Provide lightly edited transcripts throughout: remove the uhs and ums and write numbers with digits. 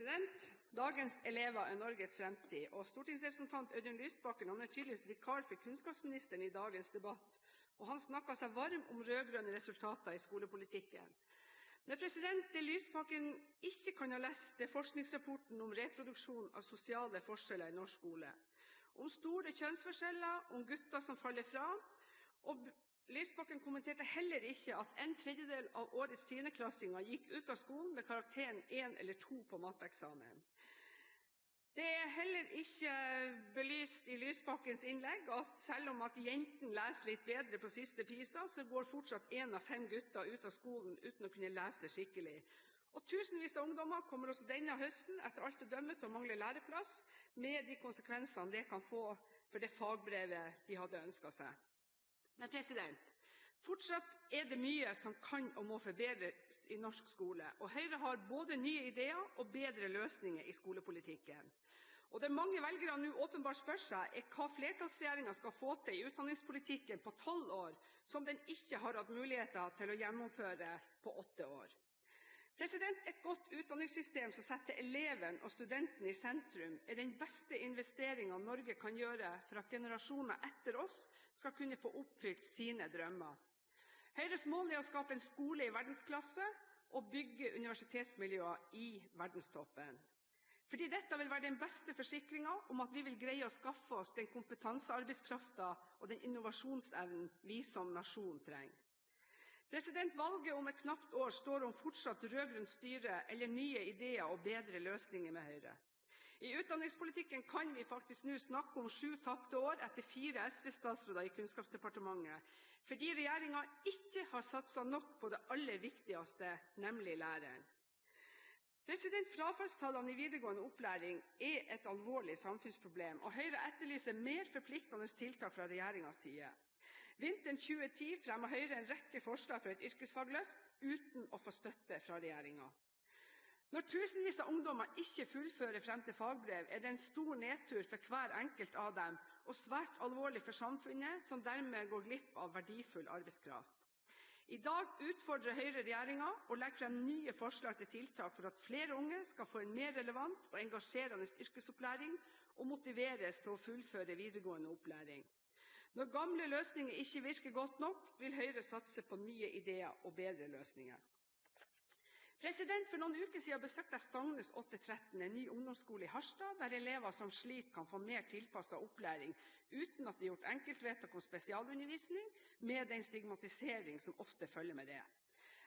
Dagens elever er Norges fremtid, og stortingsrepresentant Audun Lysbakken er tydeligvis vikar for kunnskapsministeren i dagens debatt, og han snakket seg varm om rød-grønne resultater i skolepolitikken. Men det Lysbakken ikke kan ha lest, er forskningsrapporten om reproduksjon av sosiale forskjeller i norsk skole, om store kjønnsforskjeller, om gutter som faller fra, og Lysbakken kommenterte heller ikke at en tredjedel av årets 10.-klassinger gikk ut av skolen med karakteren 1 eller 2 på matteeksamen. Det er heller ikke belyst i Lysbakkens innlegg at selv om at jentene leser litt bedre på siste PISA, så går fortsatt 1 av 5 gutter ut av skolen uten å kunne lese skikkelig. Og tusenvis av ungdommer kommer også denne høsten etter alt å dømme til å mangle læreplass, med de konsekvensene det kan få for det fagbrevet de hadde ønsket seg. Men fortsatt er det mye som kan og må forbedres i norsk skole, og Høyre har både nye ideer og bedre løsninger i skolepolitikken. Og det mange velgere nå åpenbart spør seg, er hva flertallsregjeringen skal få til i utdanningspolitikken på 12 år, som den ikke har hatt muligheter til å gjennomføre på 8 år. Et godt utdanningssystem som setter eleven og studenten i sentrum, er den beste investeringen Norge kan gjøre for at generasjoner etter oss skal kunne få oppfylt sine drømmer. Høyres mål er å skape en skole i verdensklasse og bygge universitetsmiljøer i verdenstoppen. Fordi dette vil være den beste forsikringen om at vi vil greie å skaffe oss den kompetansearbeidskraften og den innovasjonsevnen vi som nasjon trenger. Valget om et knapt år står om fortsatt rød-grønt styre eller nye ideer og bedre løsninger med Høyre. I utdanningspolitikken kan vi faktisk nå snakke om 7 tapte år etter 4 SV-statsråder i Kunnskapsdepartementet, fordi regjeringen ikke har satset nok på det aller viktigste, nemlig læreren. Frafallstallene i videregående opplæring er et alvorlig samfunnsproblem, og Høyre etterlyser mer forpliktende tiltak fra regjeringens side. Vinteren 2010 fremmet Høyre en rekke forslag for et yrkesfagløft, uten å få støtte fra regjeringen. Når tusenvis av ungdommer ikke fullfører frem til fagbrev, er det en stor nedtur for hver enkelt av dem, og svært alvorlig for samfunnet, som dermed går glipp av verdifull arbeidskraft. I dag utfordrer Høyre regjeringen og legger frem nye forslag til tiltak for at flere unge skal få en mer relevant og engasjerende yrkesopplæring og motiveres til å fullføre videregående opplæring. Når gamle løsninger ikke virker godt nok, vil Høyre satse på nye ideer og bedre løsninger. For noen uker siden besøkte jeg Stangnes 8-13, en ny ungdomsskole i Harstad, der elever som sliter kan få mer tilpasset opplæring, uten at det er gjort enkeltvedtak om spesialundervisning, med den stigmatisering som ofte følger med det.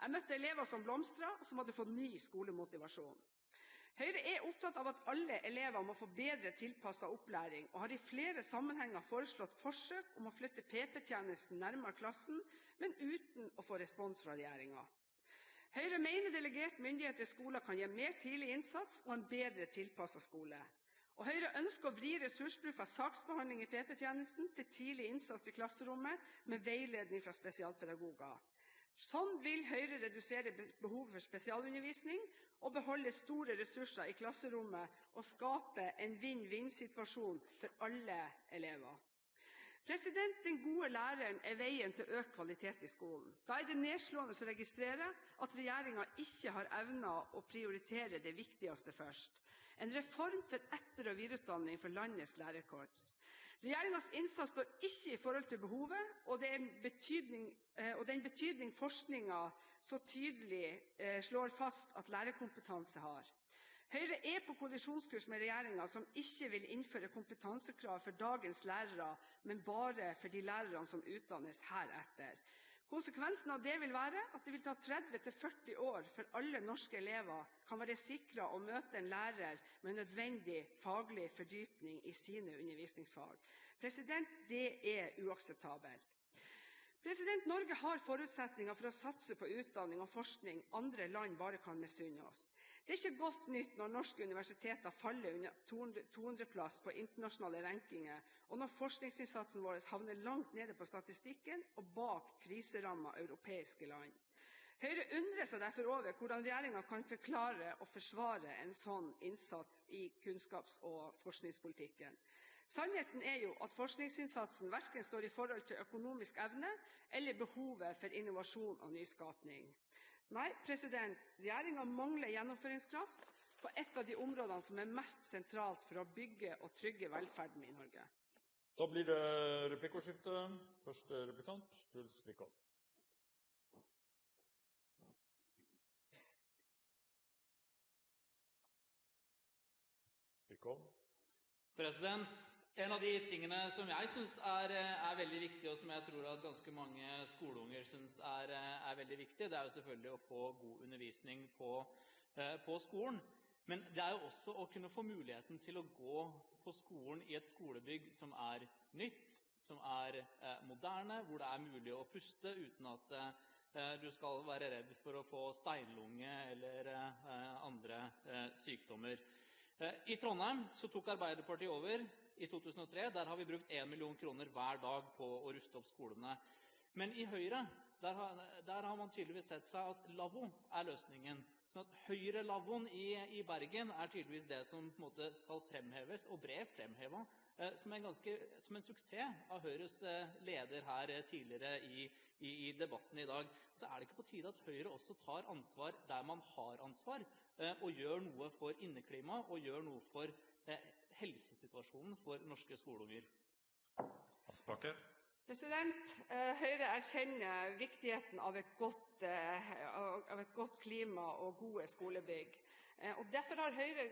Jeg møtte elever som blomstret, og som hadde fått ny skolemotivasjon. Høyre er opptatt av at alle elever må få bedre tilpasset opplæring, og har i flere sammenhenger foreslått forsøk om å flytte PP-tjenesten nærmere klassen, men uten å få respons fra regjeringen. Høyre mener delegert myndighet til skoler kan gi mer tidlig innsats og en bedre tilpasset skole. Og Høyre ønsker å vri ressursbruk fra saksbehandling i PP-tjenesten til tidlig innsats i klasserommet med veiledning fra spesialpedagoger. Sånn vil Høyre redusere behovet for spesialundervisning og beholde store ressurser i klasserommet og skape en vinn-vinn-situasjon for alle elever. Den gode læreren er veien til økt kvalitet i skolen. Da er det nedslående å registrere at regjeringen ikke har evnet å prioritere det viktigste først: en reform for etter- og videreutdanning for landets lærerkorps. Regjeringens innsats står ikke i forhold til behovet og den betydning forskningen så tydelig slår fast at lærerkompetanse har. Høyre er på kollisjonskurs med regjeringen, som ikke vil innføre kompetansekrav for dagens lærere, men bare for de lærerne som utdannes heretter. Konsekvensen av det vil være at det vil ta 30–40 år før alle norske elever kan være sikret å møte en lærer med nødvendig faglig fordypning i sine undervisningsfag. Det er uakseptabelt. Norge har forutsetninger for å satse på utdanning og forskning andre land bare kan misunne oss. Det er ikke godt nytt når norske universiteter faller under 200-plass på internasjonale rankinger, og når forskningsinnsatsen vår havner langt nede på statistikken og bak kriserammede europeiske land. Høyre undrer seg derfor over hvordan regjeringen kan forklare og forsvare en sånn innsats i kunnskaps- og forskningspolitikken. Sannheten er jo at forskningsinnsatsen verken står i forhold til økonomisk evne eller behovet for innovasjon og nyskapning. Nei, regjeringen mangler gjennomføringskraft, på et av de områdene som mest sentralt for å bygge og trygge velferden i Norge. Da blir det replikkordskifte. Første replikant, Truls Wickholm. En av de tingene som jeg synes er veldig viktig, og som jeg tror at ganske mange skoleunger synes er veldig viktig, det jo selvfølgelig å få god undervisning på skolen. Men det jo også å kunne få muligheten til å gå på skolen i et skolebygg som nytt, som moderne, hvor det mulig å puste uten at du skal være redd for å få steinlunge eller andre sykdommer. I Trondheim så tok Arbeiderpartiet over i 2003. Der har vi brukt 1 million kroner hver dag på å ruste opp skolene. Men i Høyre, der har man tydeligvis sett seg at lavvo løsningen. Sånn at Høyre-lavvoen i Bergen tydeligvis det som på en måte skal fremheves, og ble fremhevet, som en suksess av Høyres leder her tidligere i debatten i dag. Så det ikke på tide at Høyre også tar ansvar der man har ansvar, og gjør noe for inneklima, og gjør noe for helsesituasjonen for norske skoleunger. Aspaker. Høyre erkjenner viktigheten av et godt klima og gode skolebygg. Og derfor har Høyre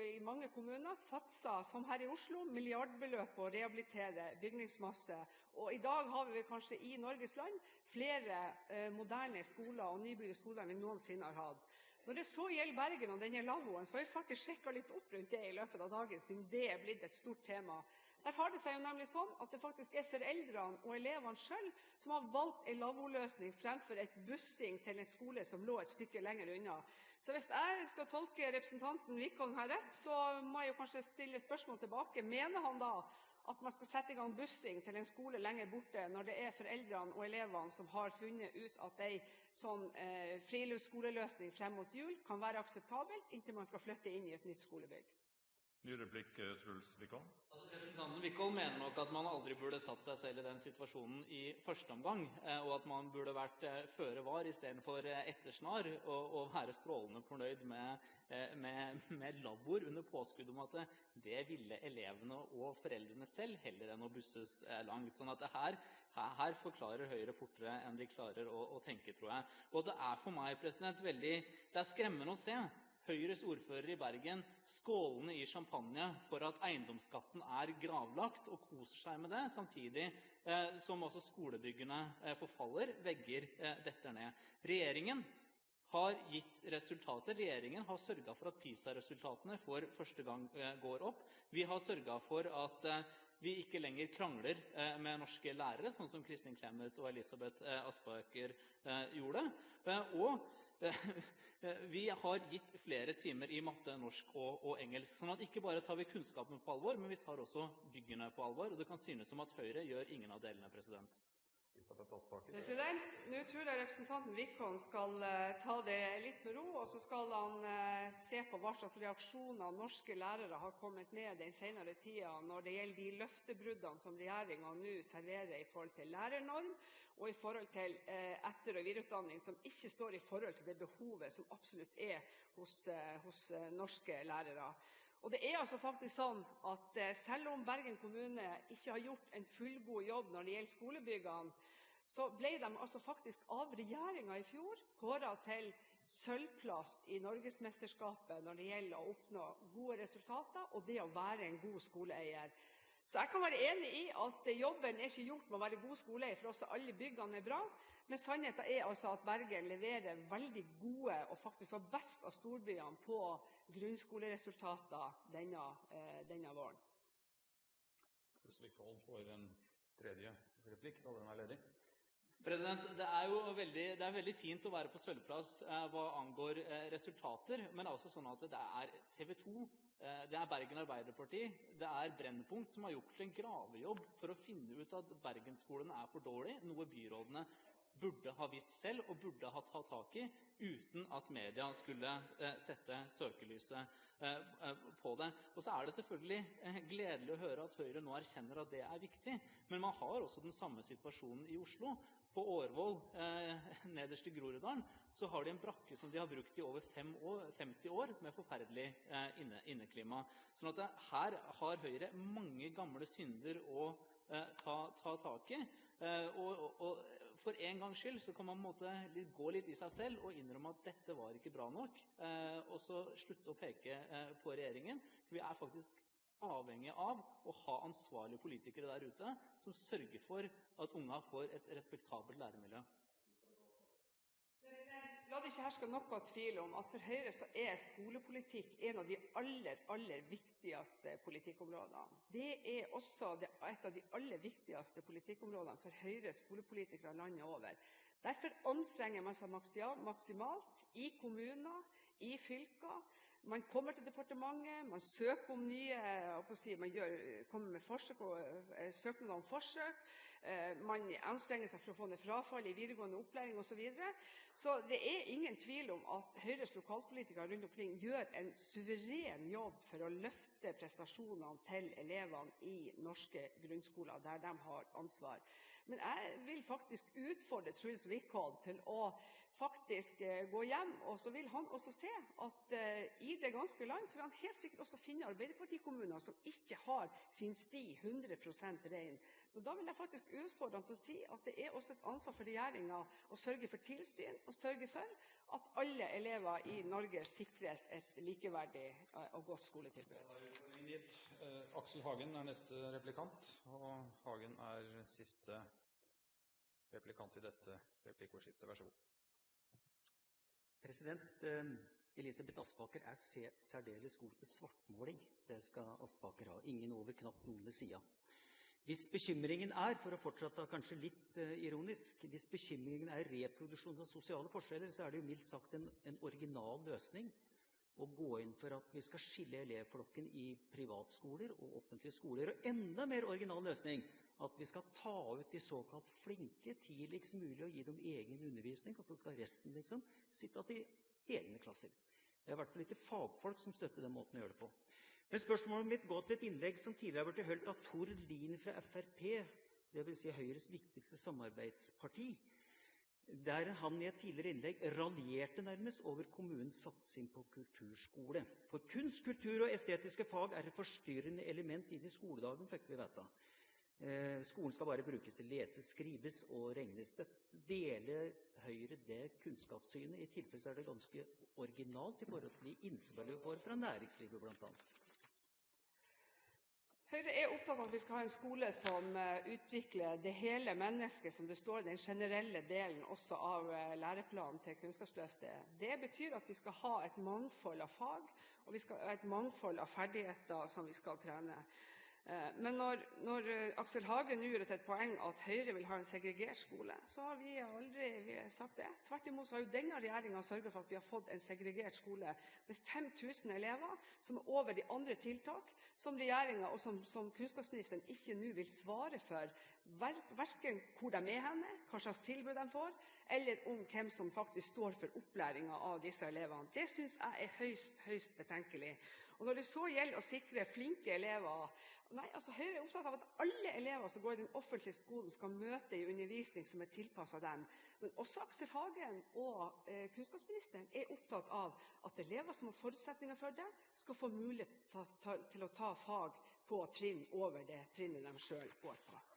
i mange kommuner satset, som her i Oslo, milliardbeløp på å rehabilitere bygningsmasse. Og i dag har vi kanskje i Norges land flere moderne skoler og nybygde skoler enn vi noensinne har hatt. Når det så gjelder Bergen og denne lavvoen, så har vi faktisk sjekket litt opp rundt det i løpet av dagen, siden det blitt et stort tema. Der har det seg jo nemlig sånn at det faktisk foreldrene og elevene selv som har valgt en lavvoløsning fremfor et bussing til en skole som lå et stykke lenger unna. Så hvis jeg skal tolke representanten Wickholm her rett, så må jeg jo kanskje stille spørsmål tilbake. Mener han da at man skal sette i gang bussing til en skole lenger borte, når det foreldrene og elevene som har funnet ut at en sånn friluftsskoleløsning frem mot jul kan være akseptabelt, inntil man skal flytte inn i et nytt skolebygg? Ny replikk, Truls Wickholm. Representanten Wickholm mener nok at man aldri burde satt seg selv i den situasjonen i første omgang, og at man burde vært føre var i stedet for ettersnar, og være strålende fornøyd med lavvoer under påskudd om at det ville elevene og foreldrene selv heller enn å busses langt. Sånn at her forklarer Høyre fortere enn de klarer å tenke, tror jeg. Og det for meg det skremmende å se Høyres ordfører i Bergen skålende i champagne for at eiendomsskatten gravlagt og koser seg med det, samtidig som også skolebyggene forfaller, vegger detter ned. Regjeringen har gitt resultater. Regjeringen har sørget for at PISA-resultatene for første gang går opp. Vi har sørget for at vi ikke lenger krangler med norske lærere, sånn som Kristin Clemet og Elisabeth Aspaker gjorde. Og vi har gitt flere timer i matte, norsk og engelsk. Sånn at ikke bare tar vi kunnskapen på alvor, men vi tar også byggene på alvor. Og det kan synes som at Høyre gjør ingen av delene, president. Nå tror jeg representanten Wickholm skal ta det litt med ro, og så skal han se på hva slags reaksjoner norske lærere har kommet med den senere tiden når det gjelder de løftebruddene som regjeringen nå serverer i forhold til lærernorm og i forhold til etter- og videreutdanning som ikke står i forhold til det behovet som absolutt hos norske lærere. Og det altså faktisk sånn at selv om Bergen kommune ikke har gjort en fullgod jobb når det gjelder skolebyggene, så ble de altså faktisk av regjeringen i fjor kåret til sølvplass i Norgesmesterskapet når det gjelder å oppnå gode resultater og det å være en god skoleeier. Så jeg kan være enig i at jobben ikke gjort med å være god skoleeier, for også alle byggene bra, men sannheten altså at Bergen leverer veldig gode og faktisk var best av storbyene på grunnskoleresultater denne våren. Wickholm får en tredje replikk, da den ledig. Det jo veldig fint å være på sølvplass hva angår resultater, men også sånn at det TV 2, det Bergen Arbeiderparti, det Brennpunkt som har gjort en gravejobb for å finne ut at Bergensskolen for dårlig, noe byrådene burde ha visst selv og burde ha tatt tak i, uten at media skulle sette søkelyset på det. Og så det selvfølgelig gledelig å høre at Høyre nå erkjenner at det viktig, men man har også den samme situasjonen i Oslo, På Årvoll, nederst i Groruddalen, så har de en brakke som de har brukt i over 50 år med forferdelig inneklima. Sånn at her har Høyre mange gamle synder å ta tak i. Og for en gangs skyld så kan man gå litt i seg selv og innrømme at dette var ikke bra nok, og så slutte å peke på regjeringen. Vi er faktisk avhengig av å ha ansvarlige politikere der ute som sørger for at unger får et respektabelt læremiljø. La det ikke herske noe tvil om at for Høyre så er skolepolitikk en av de aller viktigste politikkområdene. Det er også et av de aller viktigste politikkområdene for Høyres skolepolitikere landet over. Derfor anstrenger man seg maksimalt i kommuner, i fylker. Man kommer til departementet, man søker om man kommer med søknader om forsøk, man anstrenger seg for å få ned frafall i videregående opplæring osv. Så det er ingen tvil om at Høyres lokalpolitikere rundt omkring gjør en suveren jobb for å løfte prestasjonene til elevene i norske grunnskoler, der de har ansvar. Men jeg vil faktisk utfordre Truls Wickholm til å faktisk gå hjem, og så vil han også se at i det ganske land så vil han helt sikkert også finne Arbeiderpartikommuner som ikke har sin sti 100% ren. Og da vil jeg faktisk utfordre han til å si at det er også et ansvar for regjeringen å sørge for tilsyn, og sørge for at alle elever i Norge sikres et likeverdig og godt skoletilbud. Aksel Hagen er neste replikant, og Hagen er siste replikant i dette replikkordskiftet. Vær så god. Elisabeth Aspaker er særdeles god til svartmåling. Det skal Aspaker ha. Ingen over, knapt noen ved siden. Hvis bekymringen er, for å fortsette kanskje litt ironisk, hvis bekymringen er reproduksjon av sosiale forskjeller, så er det jo mildt sagt en original løsning å gå inn for at vi skal skille elevflokken i privatskoler og offentlige skoler. Og enda mer original løsning at vi skal ta ut de såkalt flinke tidligst mulig og gi dem egen undervisning, og så skal resten sitte til egne klasser. Det er i hvert fall ikke fagfolk som støtter den måten å gjøre det på. Men spørsmålet mitt går til et innlegg som tidligere har blitt holdt av Tord Lien fra Frp, det vil si Høyres viktigste samarbeidsparti, der han i et tidligere innlegg raljerte nærmest over kommunens satsing på kulturskole. For kunst, kultur og estetiske fag er et forstyrrende element inn i skoledagen, fikk vi vite. Skolen skal bare brukes til leses, skrives og regnes. Deler Høyre det kunnskapssynet? I tilfelle er det ganske originalt i forhold til de innspillene vi får fra næringslivet blant annet. Høyre er opptatt av at vi skal ha en skole som utvikler det hele mennesket, som det står i den generelle delen også av læreplanen til Kunnskapsløftet. Det betyr at vi skal ha et mangfold av fag, og vi skal ha et mangfold av ferdigheter som vi skal trene. Men når Aksel Hagen nå gjør det til et poeng at Høyre vil ha en segregert skole, så har vi aldri sagt det. Tvert imot så har jo denne regjeringen sørget for at vi har fått en segregert skole med 5000 elever, som er over de andre tiltak, som regjeringen og som kunnskapsministeren ikke nå vil svare for, hverken hvor de er henne, hva slags tilbud de får, eller om hvem som faktisk står for opplæringen av disse elevene. Det synes jeg er høyst betenkelig. Og når det så gjelder å sikre flinke elever, Høyre er opptatt av at alle elever som går i den offentlige skolen skal møte i undervisning som er tilpasset dem. Men også Aksel Hagen og kunnskapsministeren er opptatt av at elever som har forutsetninger for det, skal få mulighet til å ta fag på trinn over det trinnet de selv går på.